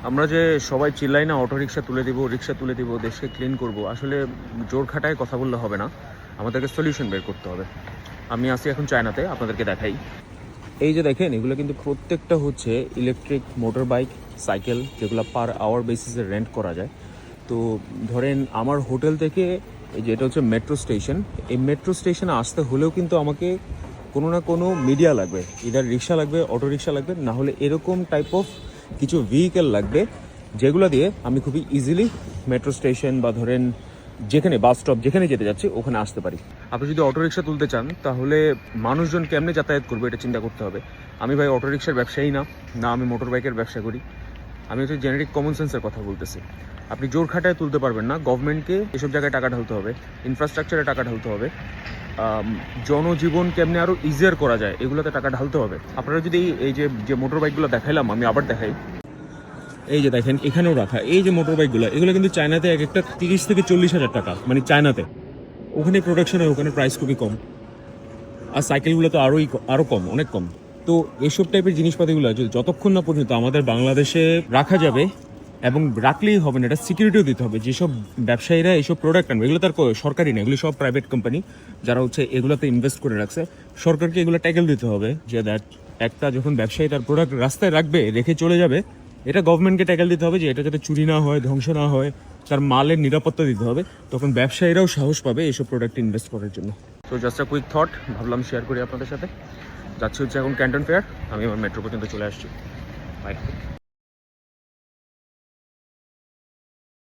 আমরা যে সবাই চিল্লাই না অটো রিক্সা তুলে দিব দেশকে ক্লিন করব, আসলে জোর খাটায় কথা বললে হবে না, আমাদেরকে সলিউশন বের করতে হবে। আমি আসি এখন চায়নাতে, আপনাদেরকে দেখাই। এই যে দেখেন, এগুলো কিন্তু প্রত্যেকটা হচ্ছে ইলেকট্রিক মোটর বাইক, সাইকেল, যেগুলো পার আওয়ার বেসিসে রেন্ট করা যায়। তো ধরেন আমার হোটেল থেকে এই যে এটা হচ্ছে মেট্রো স্টেশন, এই মেট্রো স্টেশনে আসতে হলেও কিন্তু আমাকে কোনো না কোনো মিডিয়া লাগবে, ইদার রিক্সা লাগবে, অটো রিক্সা লাগবে, না হলে এরকম টাইপ অফ কিছু ভেহিকেল লাগবে, যেগুলো দিয়ে আমি খুবই ইজিলি মেট্রো স্টেশন বা ধরেন যেখানে বাস স্টপ যেখানে যেতে যাচ্ছি ওখানে আসতে পারি। আপনি যদি অটো রিক্সা তুলতে চান তাহলে মানুষজন কেমনে যাতায়াত করবে এটা চিন্তা করতে হবে। আমি ভাই অটো রিক্সার ব্যবসায়ী না, আমি মোটর বাইকের ব্যবসা করি। আমি হচ্ছে জেনারিক কমন সেন্সের কথা বলতেছি। আপনি জোর খাটায় তুলতে পারবেন না, গভর্নমেন্টকে এসব জায়গায় টাকা ঢালতে হবে, ইনফ্রাস্ট্রাকচারে টাকা ঢালতে হবে, জনজীবন কেমনে আরও ইজিয়ার করা যায় এগুলোতে টাকা ঢালতে হবে। আপনারা যদি এই যে মোটর বাইকগুলো দেখাইলাম, আমি আবার দেখাই। এই যে দেখেন এখানেও রাখা এই যে মোটর বাইকগুলো, এগুলো কিন্তু চায়নাতে এক একটা 30 থেকে 40 হাজার টাকা, মানে চায়নাতে। ওখানে প্রোডাকশন হয়, ওখানে প্রাইস খুবই কম। আর সাইকেলগুলো তো আরও কম, অনেক কম। তো এসব টাইপের জিনিসপাতিগুলো যতক্ষণ না পর্যন্ত আমাদের বাংলাদেশে রাখা যাবে, এবং রাখলেই হবে না, এটা সিকিউরিটিও দিতে হবে। যেসব ব্যবসায়ীরা এইসব প্রোডাক্ট আনবে, এগুলো তার সরকারি না, এগুলো সব প্রাইভেট কোম্পানি যারা হচ্ছে এগুলোতে ইনভেস্ট করে রাখছে। সরকারকে এগুলো ট্যাকেল দিতে হবে যে দ্যাট একটা যখন ব্যবসায়ী তার প্রোডাক্ট রাস্তায় রাখবে, রেখে চলে যাবে, এটা গভর্নমেন্টকে ট্যাকেল দিতে হবে যে এটা যাতে চুরি না হয়, ধ্বংস না হয়, তার মালের নিরাপত্তা দিতে হবে। তখন ব্যবসায়ীরাও সাহস পাবে এইসব প্রোডাক্টে ইনভেস্ট করার জন্য। তো জাস্ট আ কুইক থট, ভাবলাম শেয়ার করি আপনাদের সাথে। যাচ্ছি হচ্ছে এখন ক্যান্টন ফেয়ার, আমি আমার মেট্রো পর্যন্ত চলে আসছি। বাই।